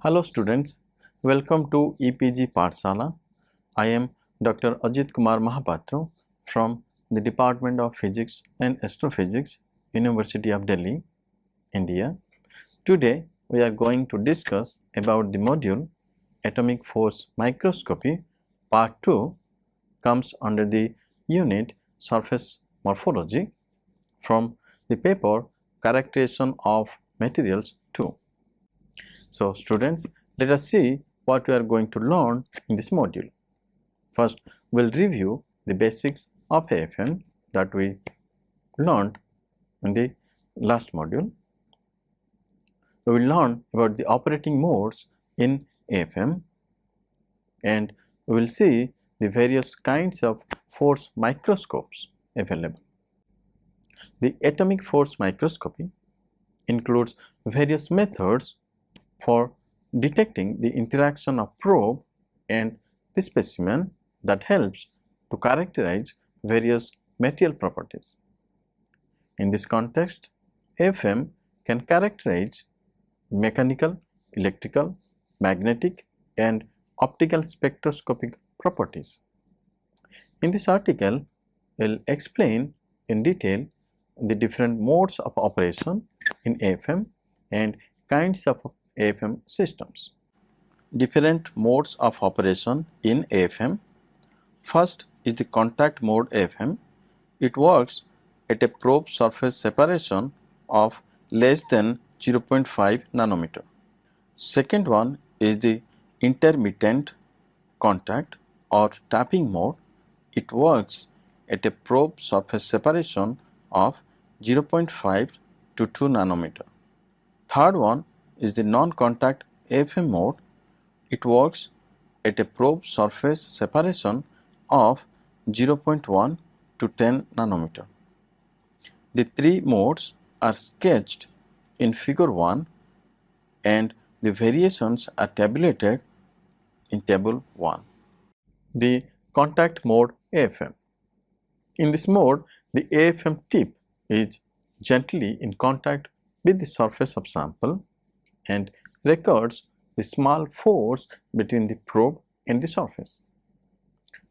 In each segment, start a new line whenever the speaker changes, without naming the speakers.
Hello students, welcome to EPG Pathshala. I am Dr. Ajit Kumar Mahapatra from the Department of Physics and Astrophysics, University of Delhi, India. Today we are going to discuss about the module Atomic Force Microscopy Part 2 comes under the unit Surface Morphology from the paper Characterization of Materials 2. So students, let us see what we are going to learn in this module. First, we will review the basics of AFM that we learned in the last module. We will learn about the operating modes in AFM and we will see the various kinds of force microscopes available. The atomic force microscopy includes various methods for detecting the interaction of probe and the specimen that helps to characterize various material properties. In this context, AFM can characterize mechanical, electrical, magnetic and optical spectroscopic properties. In this article, we will explain in detail the different modes of operation in AFM and kinds of AFM systems. Different modes of operation in AFM. First is the contact mode AFM. It works at a probe surface separation of less than 0.5 nanometer. Second one is the intermittent contact or tapping mode. It works at a probe surface separation of 0.5 to 2 nanometer. Third one is the non-contact AFM mode. It works at a probe surface separation of 0.1 to 10 nanometer. The three modes are sketched in figure 1 and the variations are tabulated in table 1. The contact mode AFM. In this mode, the AFM tip is gently in contact with the surface of sample and records the small force between the probe and the surface.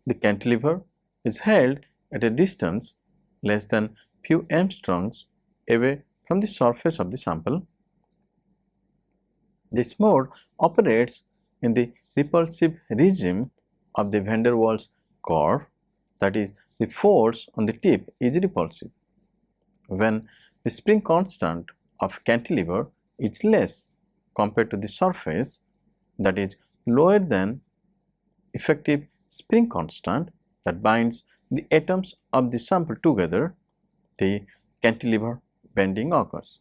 The cantilever is held at a distance less than few angstroms away from the surface of the sample. This mode operates in the repulsive regime of the van der Waals curve, that is, the force on the tip is repulsive. When the spring constant of cantilever is less compared to the surface, that is lower than effective spring constant that binds the atoms of the sample together, the cantilever bending occurs.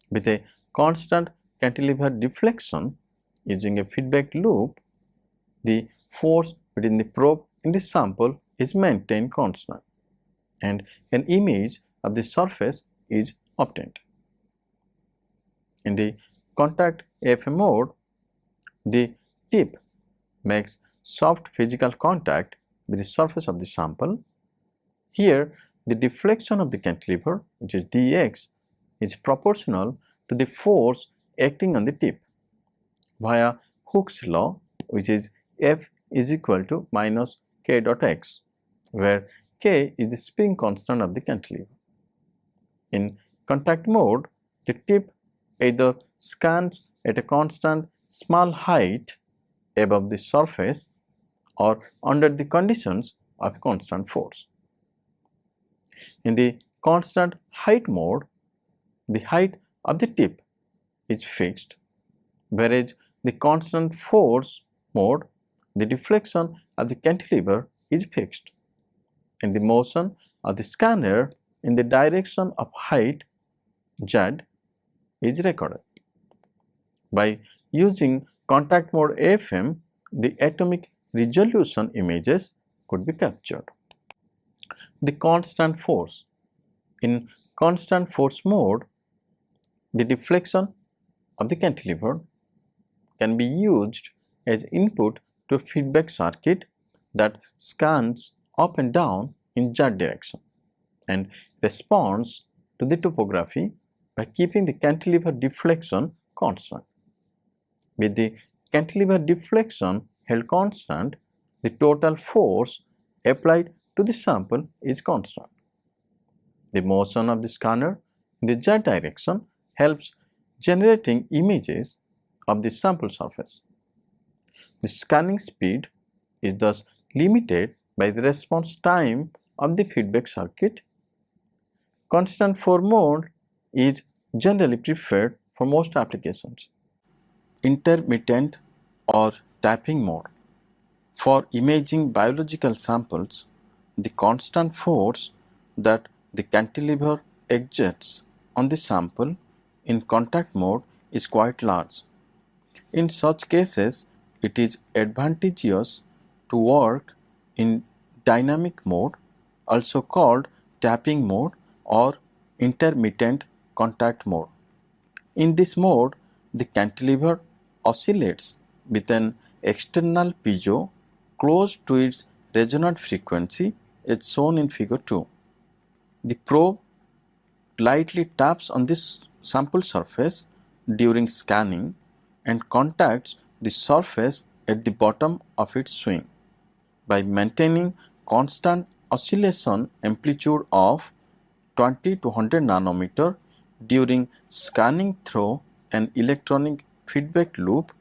With a constant cantilever deflection using a feedback loop, the force between the probe and the sample is maintained constant and an image of the surface is obtained. In the contact AFM mode, the tip makes soft physical contact with the surface of the sample. Here, the deflection of the cantilever, which is dx, is proportional to the force acting on the tip via Hooke's law, which is F is equal to minus k dot x, where k is the spring constant of the cantilever. In contact mode, the tip either scans at a constant small height above the surface or under the conditions of a constant force. In the constant height mode, the height of the tip is fixed, whereas the constant force mode, the deflection of the cantilever is fixed, and the motion of the scanner in the direction of height z is recorded. By using contact mode AFM, the atomic resolution images could be captured. The constant force. In constant force mode, the deflection of the cantilever can be used as input to a feedback circuit that scans up and down in z direction and responds to the topography by keeping the cantilever deflection constant. With the cantilever deflection held constant, the total force applied to the sample is constant. The motion of the scanner in the z direction helps generating images of the sample surface. The scanning speed is thus limited by the response time of the feedback circuit. Constant 4 mode is generally preferred for most applications. Intermittent or tapping mode. For imaging biological samples, the constant force that the cantilever exerts on the sample in contact mode is quite large. In such cases, it is advantageous to work in dynamic mode, also called tapping mode or intermittent contact mode. In this mode, the cantilever oscillates with an external piezo close to its resonant frequency as shown in figure 2. The probe lightly taps on this sample surface during scanning and contacts the surface at the bottom of its swing. By maintaining constant oscillation amplitude of 20 to 100 nanometer during scanning through an electronic feedback loop,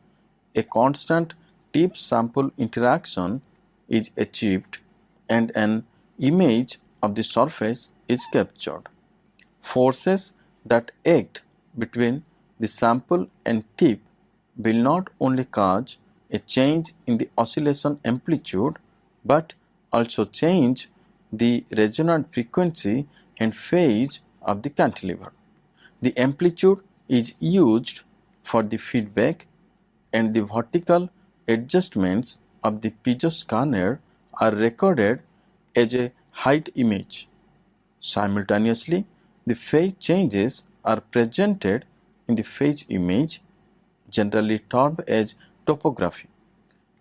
a constant tip sample interaction is achieved and an image of the surface is captured. Forces that act between the sample and tip will not only cause a change in the oscillation amplitude but also change the resonant frequency and phase of the cantilever. The amplitude is used for the feedback and the vertical adjustments of the piezo scanner are recorded as a height image. Simultaneously, the phase changes are presented in the phase image, generally termed as topography.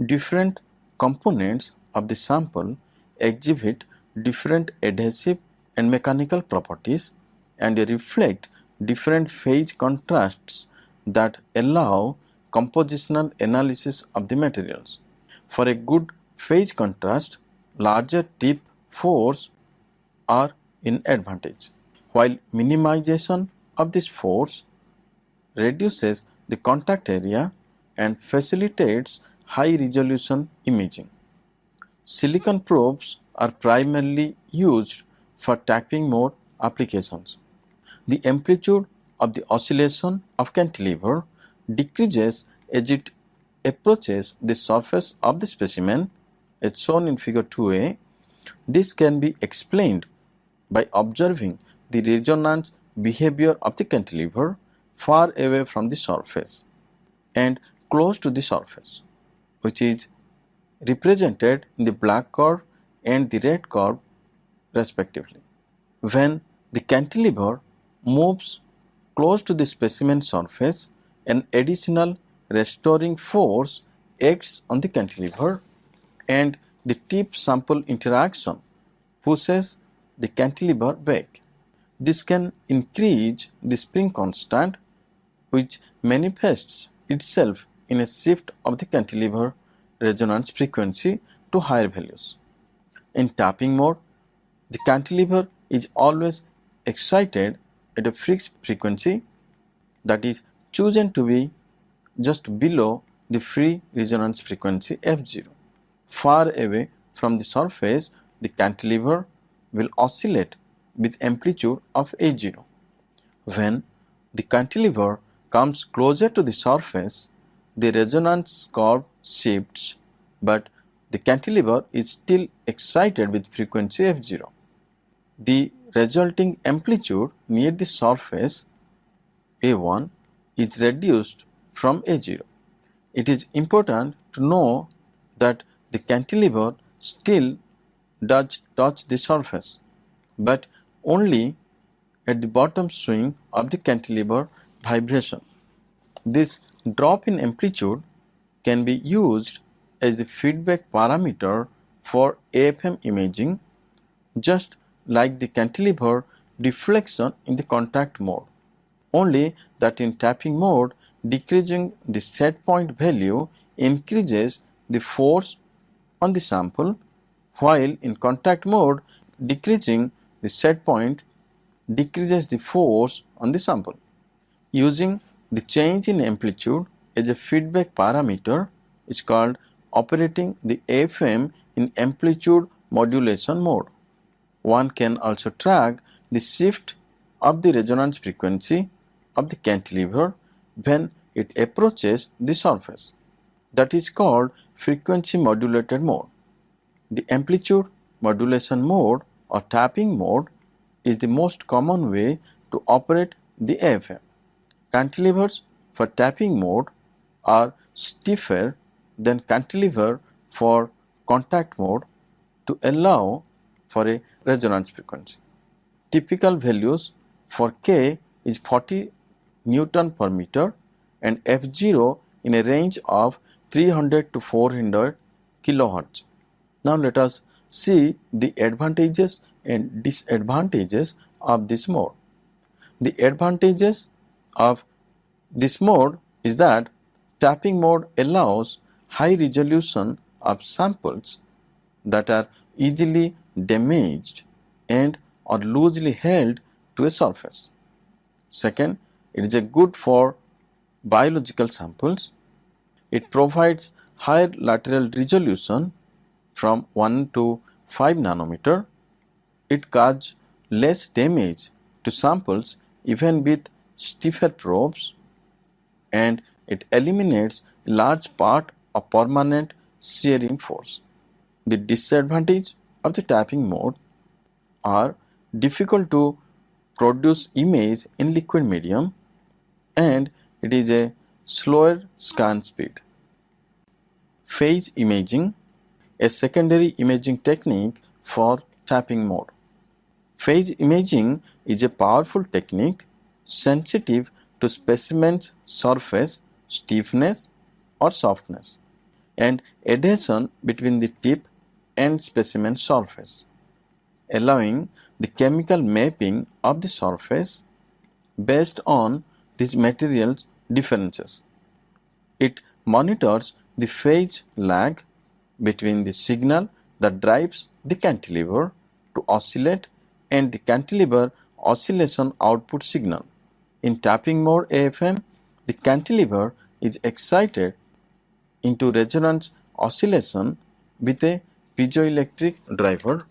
Different components of the sample exhibit different adhesive and mechanical properties and reflect different phase contrasts that allow compositional analysis of the materials. For a good phase contrast, larger tip force are in advantage, while minimization of this force reduces the contact area and facilitates high resolution imaging. Silicon probes are primarily used for tapping mode applications. The amplitude of the oscillation of cantilever decreases as it approaches the surface of the specimen as shown in figure 2a. This can be explained by observing the resonance behavior of the cantilever far away from the surface and close to the surface, which is represented in the black curve and the red curve respectively. When the cantilever moves close to the specimen surface, an additional restoring force acts on the cantilever and the tip sample interaction pushes the cantilever back. This can increase the spring constant, which manifests itself in a shift of the cantilever resonance frequency to higher values. In tapping mode, the cantilever is always excited at a fixed frequency that is chosen to be just below the free resonance frequency F0. Far away from the surface, the cantilever will oscillate with amplitude of A0. When the cantilever comes closer to the surface, the resonance curve shifts, but the cantilever is still excited with frequency F0. The resulting amplitude near the surface A1 is reduced from A0. It is important to know that the cantilever still does touch the surface, but only at the bottom swing of the cantilever vibration. This drop in amplitude can be used as the feedback parameter for AFM imaging, just like the cantilever deflection in the contact mode. only that in tapping mode, decreasing the set point value increases the force on the sample, while in contact mode, decreasing the set point decreases the force on the sample. Using the change in amplitude as a feedback parameter is called operating the FM in amplitude modulation mode. One can also track the shift of the resonance frequency of the cantilever when it approaches the surface. That is called frequency modulated mode. The amplitude modulation mode or tapping mode is the most common way to operate the AFM. Cantilevers for tapping mode are stiffer than cantilever for contact mode to allow for a resonance frequency. Typical values for K is 40 Newton per meter and F0 in a range of 300 to 400 kilohertz. Now let us see the advantages and disadvantages of this mode. The advantages of this mode is that tapping mode allows high resolution of samples that are easily damaged and or loosely held to a surface. Second, it is a good for biological samples. It provides higher lateral resolution from 1 to 5 nanometer. It causes less damage to samples even with stiffer probes, and it eliminates a large part of permanent shearing force. The disadvantage of the tapping mode are difficult to produce image in liquid medium, and it is a slower scan speed. Phase imaging, a secondary imaging technique for tapping mode. Phase imaging is a powerful technique sensitive to specimen's surface stiffness or softness and adhesion between the tip and specimen surface, allowing the chemical mapping of the surface based on these materials differences. It monitors the phase lag between the signal that drives the cantilever to oscillate and the cantilever oscillation output signal. In tapping mode AFM, the cantilever is excited into resonance oscillation with a piezoelectric driver.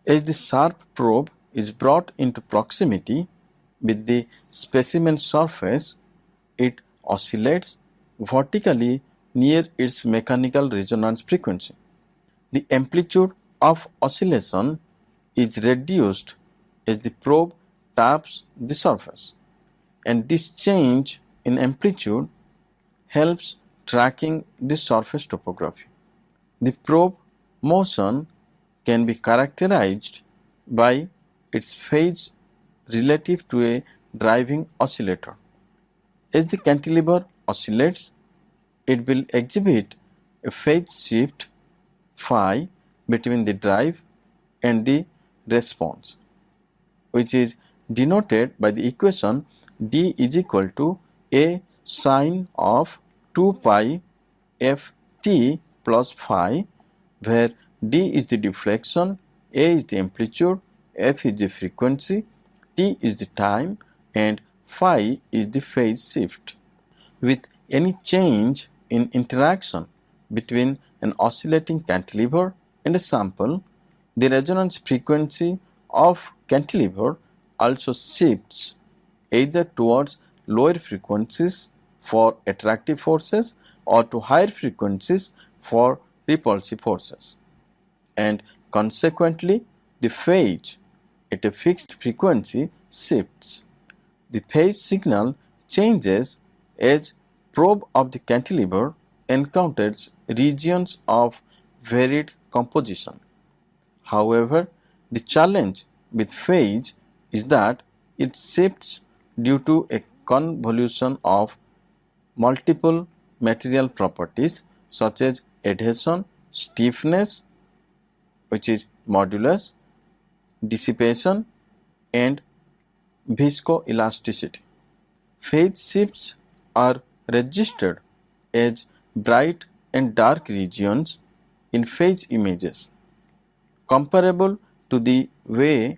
As the sharp probe is brought into proximity with the specimen surface, it oscillates vertically near its mechanical resonance frequency. The amplitude of oscillation is reduced as the probe taps the surface, and this change in amplitude helps tracking the surface topography. The probe motion can be characterized by its phase relative to a driving oscillator. As the cantilever oscillates, it will exhibit a phase shift phi between the drive and the response, which is denoted by the equation d is equal to a sine of 2 pi f t plus phi, where d is the deflection, a is the amplitude, f is the frequency, t is the time, and phi is the phase shift. With any change in interaction between an oscillating cantilever and a sample, the resonance frequency of cantilever also shifts either towards lower frequencies for attractive forces or to higher frequencies for repulsive forces, and consequently the phase at a fixed frequency shifts. The phase signal changes as probe of the cantilever encounters regions of varied composition. However, the challenge with phase is that it shifts due to a convolution of multiple material properties such as adhesion, stiffness, which is modulus, dissipation, and viscoelasticity. Phase shifts are registered as bright and dark regions in phase images, comparable to the way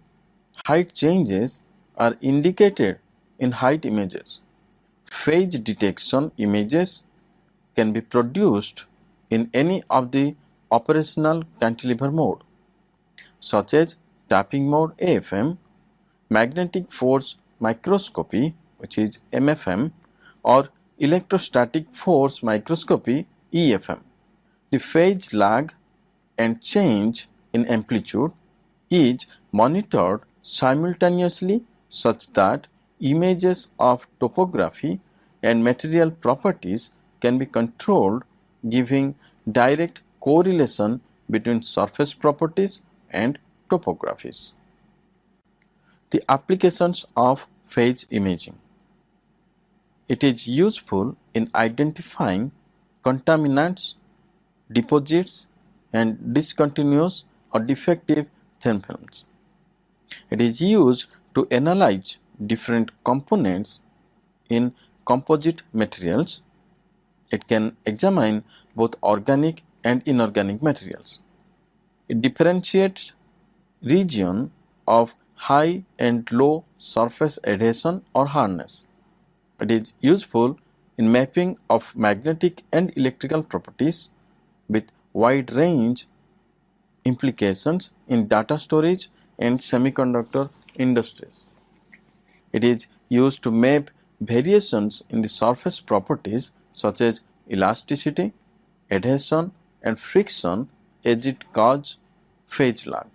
height changes are indicated in height images. Phase detection images can be produced in any of the operational cantilever mode, such as tapping mode AFM, magnetic force microscopy, which is MFM, or electrostatic force microscopy EFM. The phase lag and change in amplitude is monitored simultaneously such that images of topography and material properties can be controlled, giving direct correlation between surface properties and topographies. The applications of phase imaging. It is useful in identifying contaminants, deposits, and discontinuous or defective thin films. It is used to analyze different components in composite materials. It can examine both organic and inorganic materials. It differentiates region of high and low surface adhesion or hardness. It is useful in mapping of magnetic and electrical properties with wide range implications in data storage and semiconductor industries. It is used to map variations in the surface properties such as elasticity, adhesion, and friction as it causes phase lag.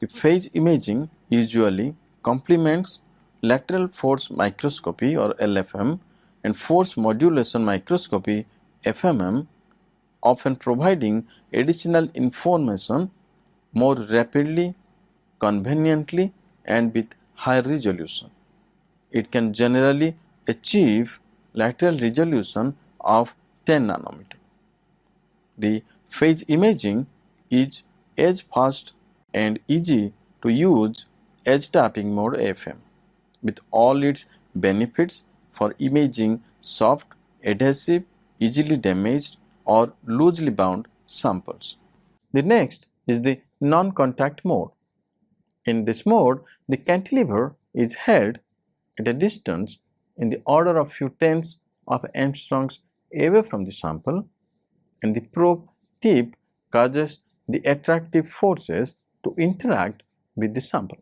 The phase imaging usually complements lateral force microscopy or LFM and force modulation microscopy FMM, often providing additional information more rapidly, conveniently, and with higher resolution. It can generally achieve lateral resolution of 10 nanometer. The phase imaging is as fast and easy to use as tapping mode AFM, with all its benefits for imaging soft, adhesive, easily damaged or loosely bound samples. The next is the non-contact mode. In this mode, the cantilever is held at a distance in the order of few tenths of angstroms away from the sample, and the probe tip causes the attractive forces to interact with the sample.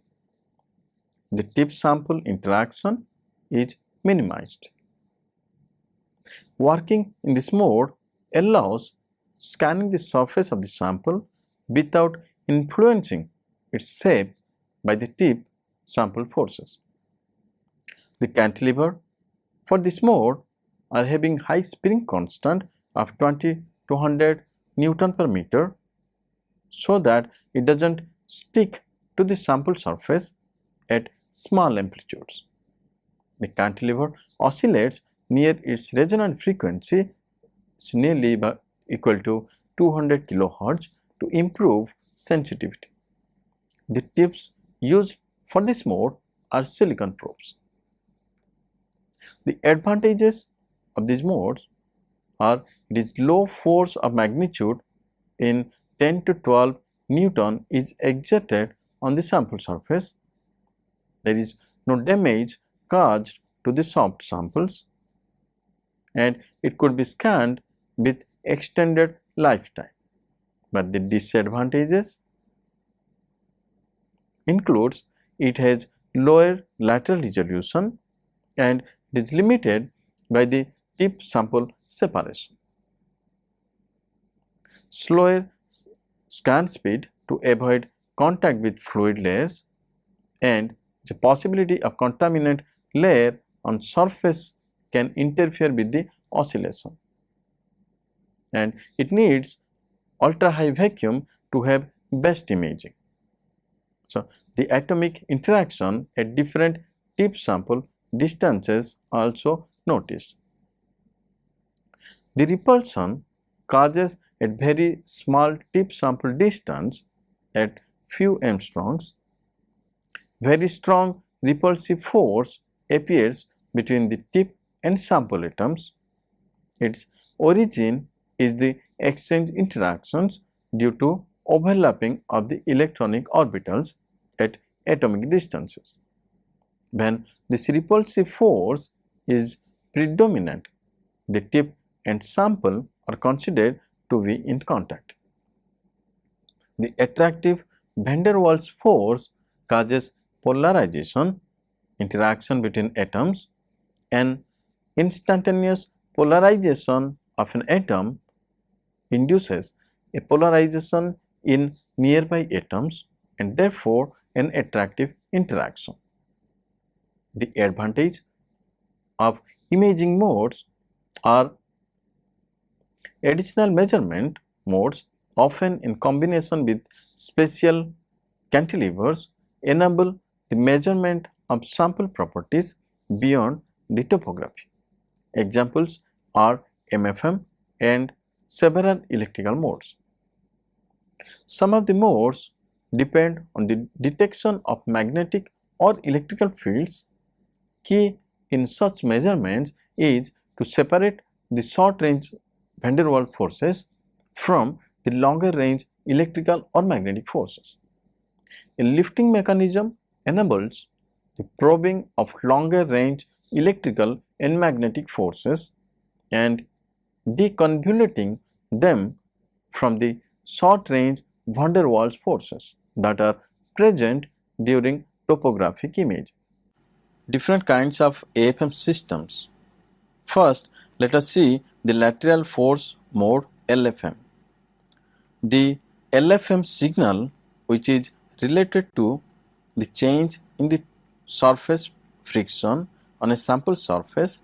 The tip sample interaction is minimized. Working in this mode allows scanning the surface of the sample without influencing its shape by the tip sample forces. The cantilever for this mode are having high spring constant of 20 to 100 Newton per meter, so that it does not stick to the sample surface at small amplitudes. The cantilever oscillates near its resonant frequency, nearly equal to 200 kHz, to improve sensitivity. The tips used for this mode are silicon probes. The advantages of these modes are it is low force of magnitude in 10 to 12 Newton is exerted on the sample surface. There is no damage caused to the soft samples, and it could be scanned with extended lifetime. But the disadvantages includes it has lower lateral resolution and it is limited by the tip sample separation. Slower scan speed to avoid contact with fluid layers, and the possibility of contaminant layer on surface can interfere with the oscillation, and it needs ultra high vacuum to have best imaging. So, the atomic interaction at different tip sample distances also noticed. The repulsion causes at very small tip sample distance at few angstroms. Very strong repulsive force appears between the tip and sample atoms. Its origin is the exchange interactions due to overlapping of the electronic orbitals at atomic distances. When this repulsive force is predominant, the tip and sample are considered to be in contact. The attractive van der Waals force causes polarization, interaction between atoms, and instantaneous polarization of an atom induces a polarization in nearby atoms and therefore an attractive interaction. The advantage of imaging modes are additional measurement modes, often in combination with special cantilevers, enable the measurement of sample properties beyond the topography. Examples are MFM and several electrical modes. Some of the modes depend on the detection of magnetic or electrical fields. Key in such measurements is to separate the short range van der Waals forces from the longer range electrical or magnetic forces. A lifting mechanism enables the probing of longer range electrical and magnetic forces and deconvoluting them from the short range van der Waals forces that are present during topographic imaging. Different kinds of AFM systems. First, let us see the lateral force mode LFM. The LFM signal, which is related to the change in the surface friction on a sample surface,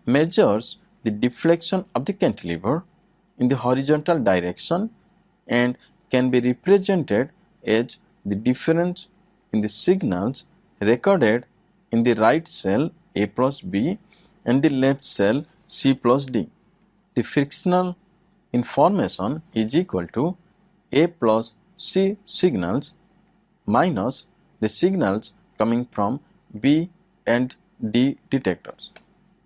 measures the deflection of the cantilever in the horizontal direction and can be represented as the difference in the signals recorded in the right cell A plus B and the left cell C plus D. The frictional information is equal to A plus C signals minus the signals coming from B and D detectors.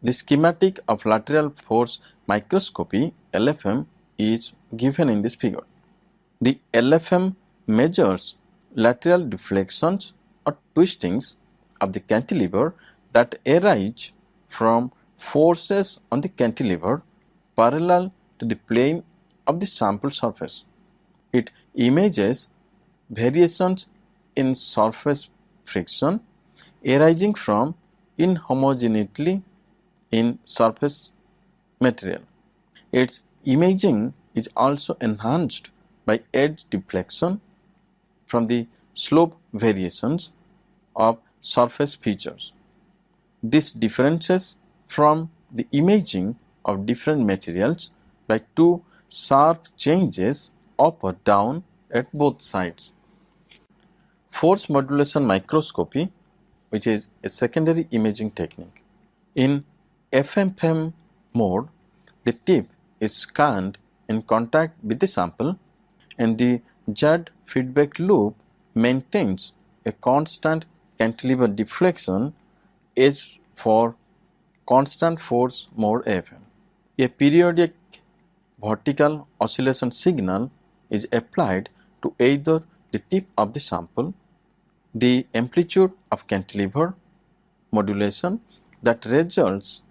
The schematic of lateral force microscopy LFM is given in this figure. The LFM measures lateral deflections or twistings of the cantilever that arise from forces on the cantilever parallel to the plane of the sample surface. It images variations in surface friction arising from inhomogeneity in surface material. Its imaging is also enhanced by edge deflection from the slope variations of surface features. This differences from the imaging of different materials by two sharp changes up or down at both sides. Force modulation microscopy, which is a secondary imaging technique. In FFM mode, the tip is scanned in contact with the sample and the Z feedback loop maintains a constant cantilever deflection as for constant force mode FM. A periodic vertical oscillation signal is applied to either the tip of the sample, the amplitude of cantilever modulation that results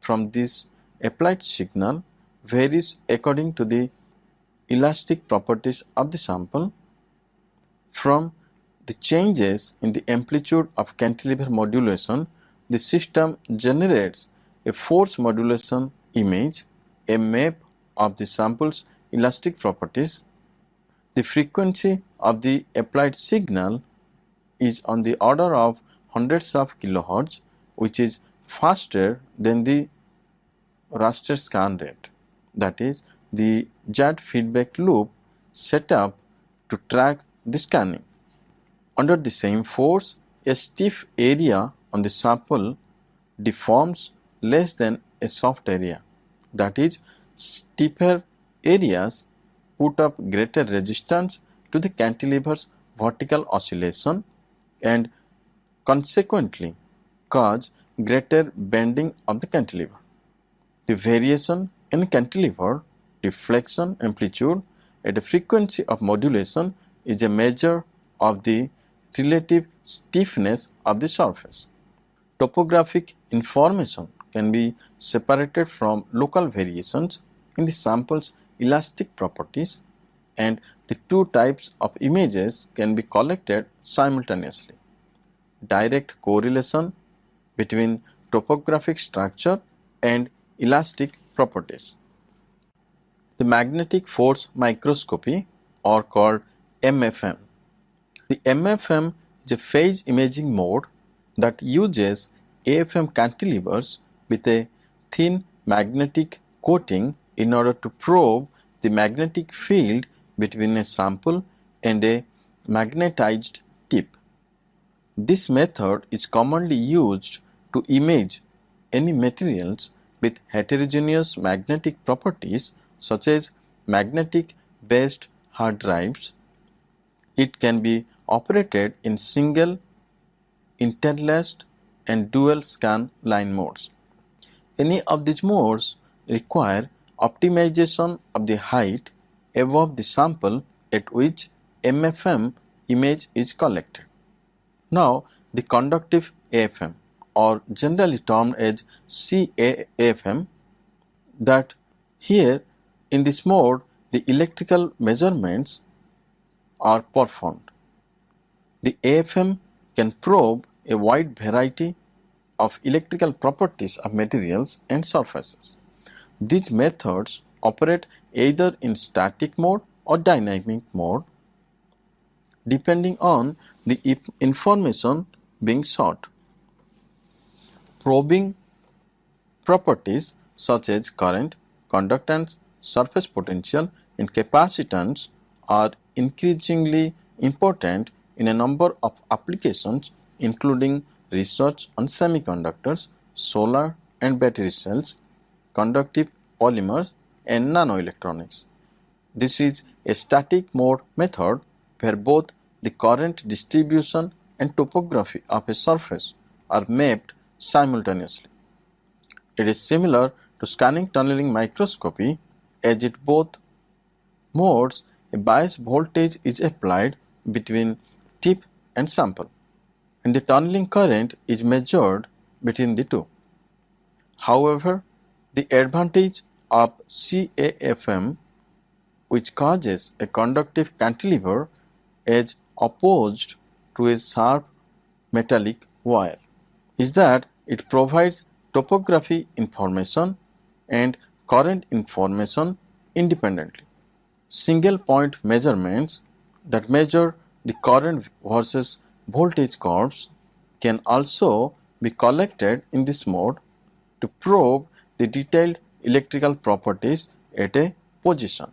from this applied signal varies according to the elastic properties of the sample. From the changes in the amplitude of cantilever modulation, the system generates a force modulation image, a map of the sample's elastic properties. The frequency of the applied signal is on the order of hundreds of kilohertz, which is faster than the raster scan rate, that is, the Z feedback loop set up to track the scanning. Under the same force, a stiff area on the sample deforms less than a soft area, that is, stiffer areas put up greater resistance to the cantilever's vertical oscillation and consequently cause greater bending of the cantilever. The variation in cantilever deflection amplitude at a frequency of modulation is a measure of the relative stiffness of the surface. Topographic information can be separated from local variations in the sample's elastic properties, and the two types of images can be collected simultaneously. Direct correlation between topographic structure and elastic properties. The magnetic force microscopy, or called MFM. The MFM is a phase imaging mode that uses AFM cantilevers with a thin magnetic coating in order to probe the magnetic field between a sample and a magnetized tip. This method is commonly used to image any materials with heterogeneous magnetic properties such as magnetic based hard drives. It can be operated in single, interlaced and dual scan line modes. Any of these modes require optimization of the height above the sample at which MFM image is collected. Now, the conductive AFM, or generally termed as CAFM, that here in this mode the electrical measurements are performed. The AFM can probe a wide variety of electrical properties of materials and surfaces. These methods operate either in static mode or dynamic mode, depending on the information being sought. Probing properties such as current, conductance, surface potential and capacitance are increasingly important in a number of applications, including research on semiconductors, solar and battery cells, conductive polymers and nanoelectronics. This is a static mode method where both the current distribution and topography of a surface are mapped simultaneously. It is similar to scanning tunneling microscopy, as in both modes a bias voltage is applied between tip and sample, and the tunneling current is measured between the two. However, the advantage of CAFM, which causes a conductive cantilever as opposed to a sharp metallic wire, is that it provides topography information and current information independently. Single point measurements that measure the current versus voltage curves can also be collected in this mode to probe the detailed electrical properties at a position.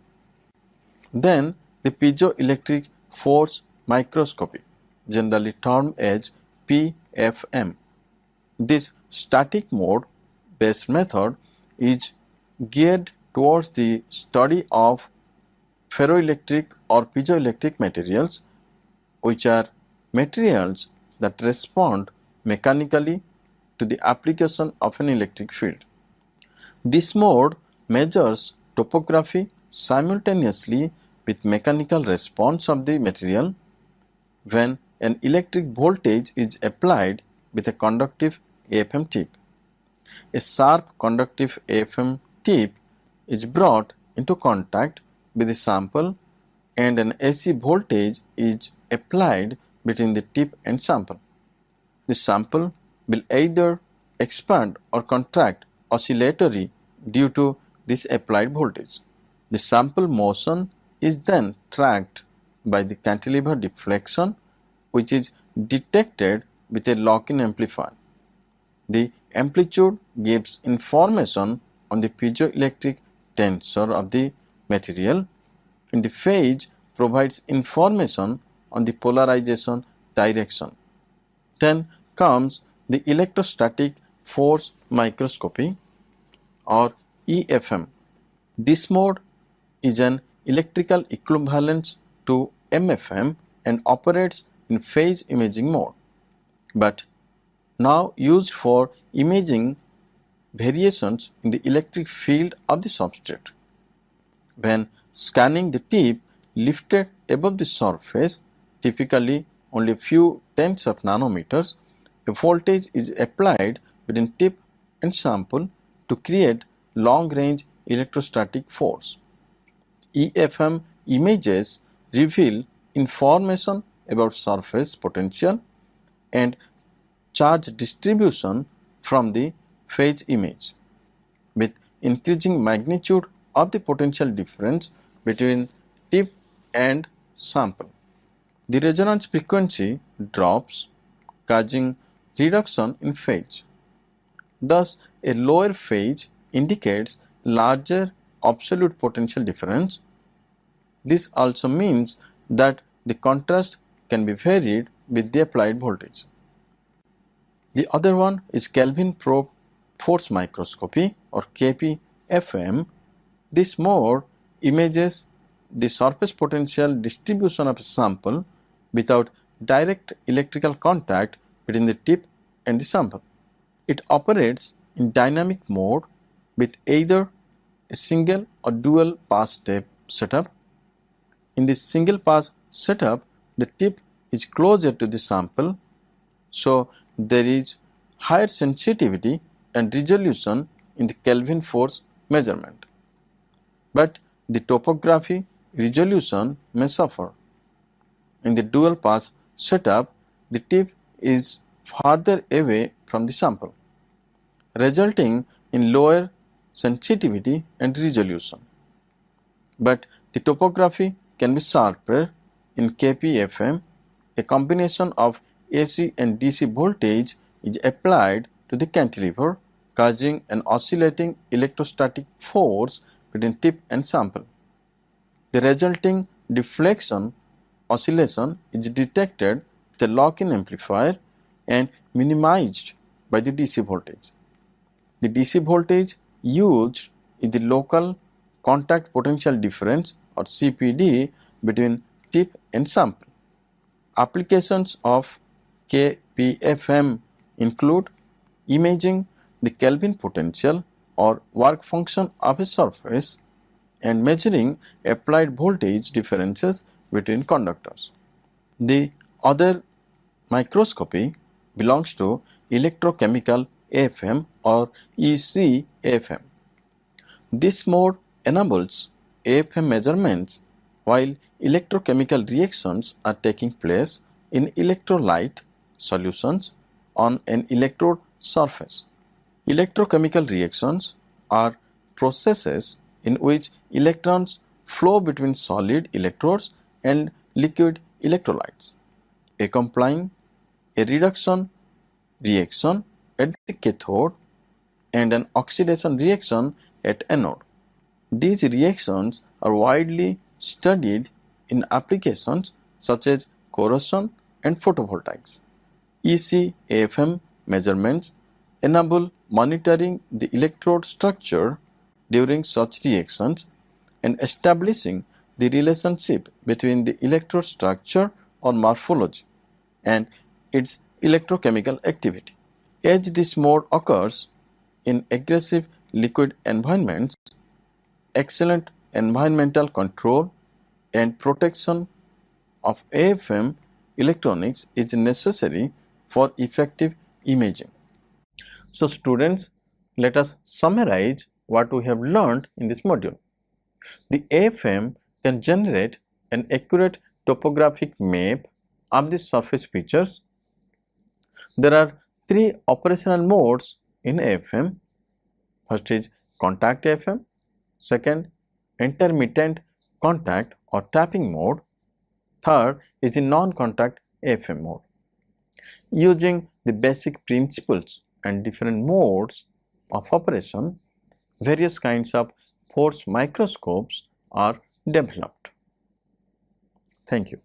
Then the piezoelectric force microscopy, generally termed as PFM. This static mode based method is geared towards the study of ferroelectric or piezoelectric materials, which are materials that respond mechanically to the application of an electric field. This mode measures topography simultaneously with mechanical response of the material when an electric voltage is applied with a conductive AFM tip. A sharp conductive AFM tip is brought into contact with the sample and an AC voltage is applied between the tip and sample. The sample will either expand or contract oscillatory due to this applied voltage. The sample motion is then tracked by the cantilever deflection, which is detected with a lock-in amplifier. The amplitude gives information on the piezoelectric tensor of the material, and the phase provides information on the polarization direction. Then comes the electrostatic force microscopy, or EFM. This mode is an electrical equivalent to MFM and operates in phase imaging mode, but now used for imaging variations in the electric field of the substrate. When scanning the tip lifted above the surface, typically only a few tenths of nanometers, a voltage is applied between tip and sample to create long-range electrostatic force. EFM images reveal information about surface potential and charge distribution from the phase image, with increasing magnitude of the potential difference between tip and sample. The resonance frequency drops, causing reduction in phase. Thus, a lower phase indicates larger absolute potential difference. This also means that the contrast can be varied with the applied voltage. The other one is Kelvin probe force microscopy or KPFM. This mode images the surface potential distribution of a sample without direct electrical contact between the tip and the sample. It operates in dynamic mode with either a single or dual pass step setup. In the single pass setup, the tip is closer to the sample, so there is higher sensitivity and resolution in the Kelvin force measurement. But the topography resolution may suffer. In the dual pass setup, the tip is farther away from the sample, resulting in lower sensitivity and resolution. But the topography can be sharper in KPFM. A combination of AC and DC voltage is applied to the cantilever, causing an oscillating electrostatic force between tip and sample. The resulting deflection oscillation is detected with a lock-in amplifier and minimized by the DC voltage. The DC voltage used is the local contact potential difference or CPD between tip and sample. Applications of KPFM include imaging the Kelvin potential or work function of a surface and measuring applied voltage differences between conductors. The other microscopy belongs to electrochemical AFM or ECAFM. This mode enables AFM measurements while electrochemical reactions are taking place in electrolyte solutions on an electrode surface. Electrochemical reactions are processes in which electrons flow between solid electrodes and liquid electrolytes, accompanying a reduction reaction at the cathode and an oxidation reaction at anode. These reactions are widely studied in applications such as corrosion and photovoltaics. ECAFM measurements enable monitoring the electrode structure during such reactions and establishing the relationship between the electrode structure or morphology and its electrochemical activity. As this mode occurs in aggressive liquid environments, excellent environmental control and protection of AFM electronics is necessary for effective imaging. So students, let us summarize what we have learned in this module. The AFM can generate an accurate topographic map of the surface features. There are three operational modes in AFM. First is contact AFM, second intermittent contact or tapping mode, third is the non-contact AFM mode. Using the basic principles and different modes of operation, various kinds of force microscopes are developed. Thank you.